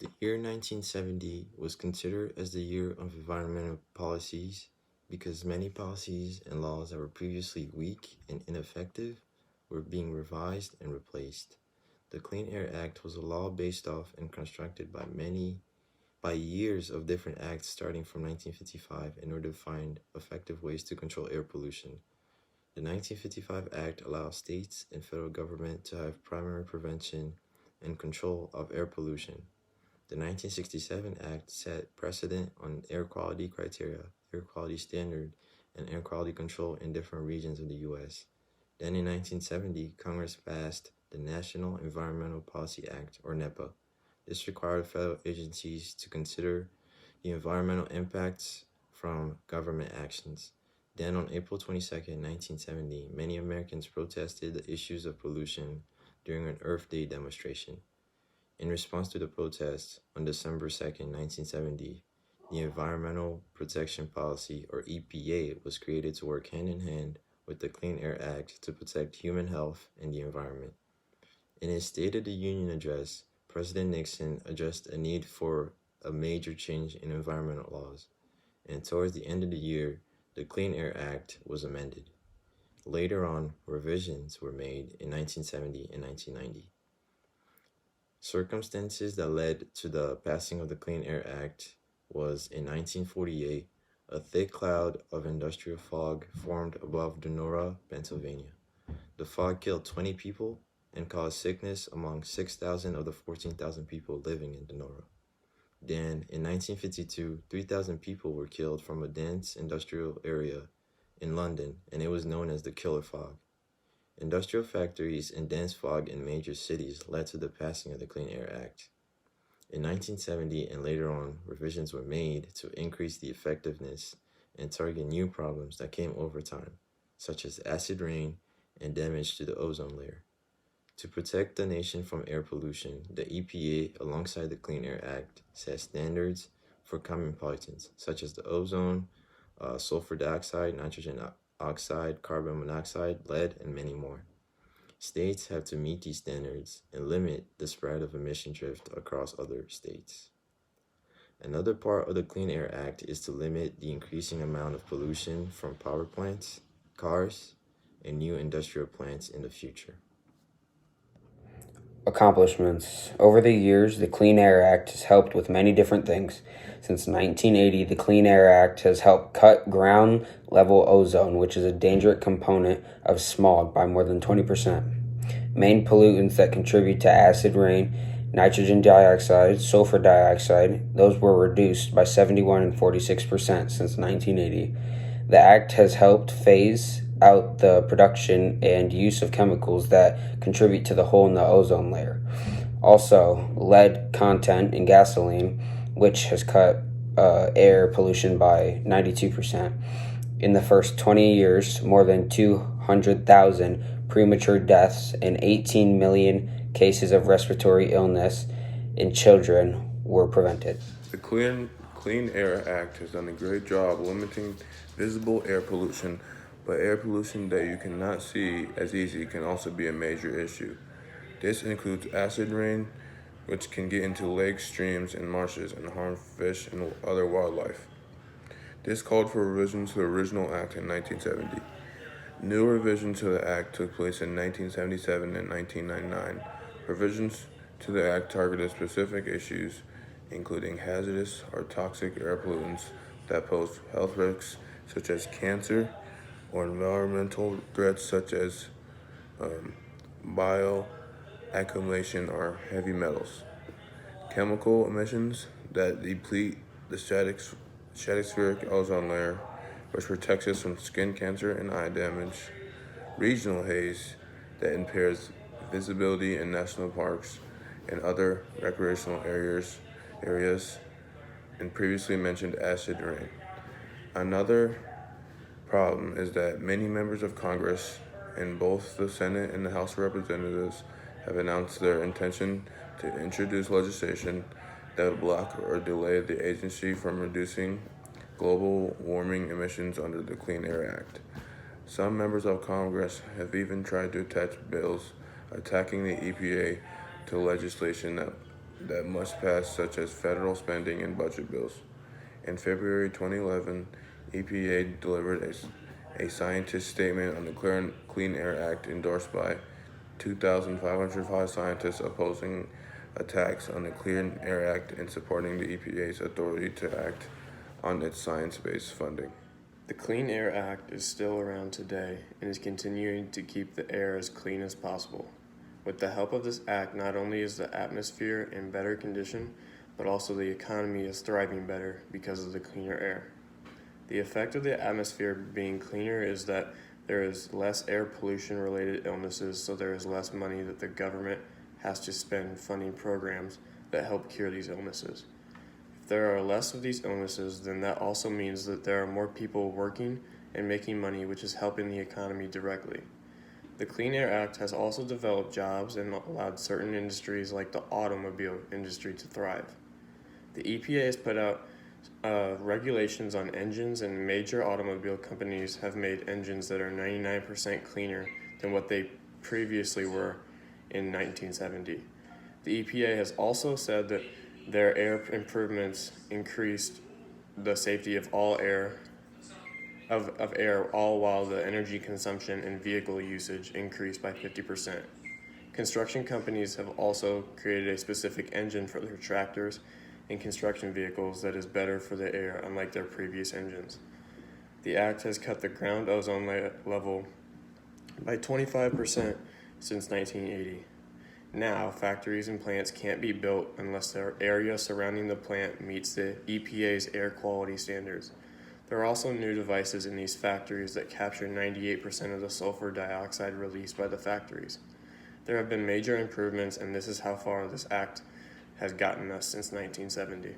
The year 1970 was considered as the year of environmental policies because many policies and laws that were previously weak and ineffective were being revised and replaced. The Clean Air Act was a law based off and constructed by years of different acts starting from 1955 in order to find effective ways to control air pollution. The 1955 Act allows states and federal government to have primary prevention and control of air pollution. The 1967 Act set precedent on air quality criteria, air quality standard, and air quality control in different regions of the U.S. Then in 1970, Congress passed the National Environmental Policy Act, or NEPA. This required federal agencies to consider the environmental impacts from government actions. Then on April 22nd, 1970, many Americans protested the issues of pollution during an Earth Day demonstration. In response to the protests, on December 2nd, 1970, the Environmental Protection Policy, or EPA, was created to work hand in hand with the Clean Air Act to protect human health and the environment. In his State of the Union address, President Nixon addressed a need for a major change in environmental laws, and towards the end of the year, the Clean Air Act was amended. Later on, revisions were made in 1970 and 1990. Circumstances that led to the passing of the Clean Air Act was in 1948, a thick cloud of industrial fog formed above Donora, Pennsylvania. The fog killed 20 people and caused sickness among 6,000 of the 14,000 people living in Donora. Then, in 1952, 3,000 people were killed from a dense industrial area in London, and it was known as the Killer Fog. Industrial factories and dense fog in major cities led to the passing of the Clean Air Act. In 1970 and later on, revisions were made to increase the effectiveness and target new problems that came over time, such as acid rain and damage to the ozone layer. To protect the nation from air pollution, the EPA, alongside the Clean Air Act, set standards for common pollutants, such as the ozone, sulfur dioxide, nitrogen oxide, carbon monoxide, lead, and many more. States have to meet these standards and limit the spread of emission drift across other states. Another part of the Clean Air Act is to limit the increasing amount of pollution from power plants, cars, and new industrial plants in the future. Accomplishments. Over the years, the Clean Air Act has helped with many different things. Since 1980, the Clean Air Act has helped cut ground level ozone, which is a dangerous component of smog, by more than 20%. Main pollutants that contribute to acid rain, nitrogen dioxide, sulfur dioxide, those were reduced by 71 and 46% since 1980. The act has helped phase out the production and use of chemicals that contribute to the hole in the ozone layer. Also, lead content in gasoline, which has cut air pollution by 92%. In the first 20 years, more than 200,000 premature deaths and 18 million cases of respiratory illness in children were prevented. The Clean Air Act has done a great job limiting visible air pollution, but air pollution that you cannot see as easy can also be a major issue. This includes acid rain, which can get into lakes, streams, and marshes and harm fish and other wildlife. This called for revisions to the original act in 1970. New revisions to the act took place in 1977 and 1999. Revisions to the act targeted specific issues, including hazardous or toxic air pollutants that pose health risks such as cancer, or environmental threats such as bioaccumulation or heavy metals. Chemical emissions that deplete the stratospheric ozone layer, which protects us from skin cancer and eye damage. Regional haze that impairs visibility in national parks and other recreational areas, and previously mentioned acid rain. Another problem is that many members of Congress in both the Senate and the House of Representatives have announced their intention to introduce legislation that would block or delay the agency from reducing global warming emissions under the Clean Air Act. Some members of Congress have even tried to attach bills attacking the EPA to legislation that must pass, such as federal spending and budget bills. In February 2011, EPA delivered a scientist statement on the Clean Air Act endorsed by 2,505 scientists opposing attacks on the Clean Air Act and supporting the EPA's authority to act on its science-based funding. The Clean Air Act is still around today and is continuing to keep the air as clean as possible. With the help of this act, not only is the atmosphere in better condition, but also the economy is thriving better because of the cleaner air. The effect of the atmosphere being cleaner is that there is less air pollution related illnesses, so there is less money that the government has to spend funding programs that help cure these illnesses. If there are less of these illnesses, then that also means that there are more people working and making money, which is helping the economy directly. The Clean Air Act has also developed jobs and allowed certain industries like the automobile industry to thrive. The EPA has put out regulations on engines, and major automobile companies have made engines that are 99% cleaner than what they previously were in 1970. The EPA has also said that their air improvements increased the safety of all air, all while the energy consumption and vehicle usage increased by 50%. Construction companies have also created a specific engine for their tractors and construction vehicles that is better for the air, unlike their previous engines. The act has cut the ground ozone level by 25% since 1980. Now, factories and plants can't be built unless their area surrounding the plant meets the EPA's air quality standards. There are also new devices in these factories that capture 98% of the sulfur dioxide released by the factories. There have been major improvements, and this is how far this act has gotten us since 1970.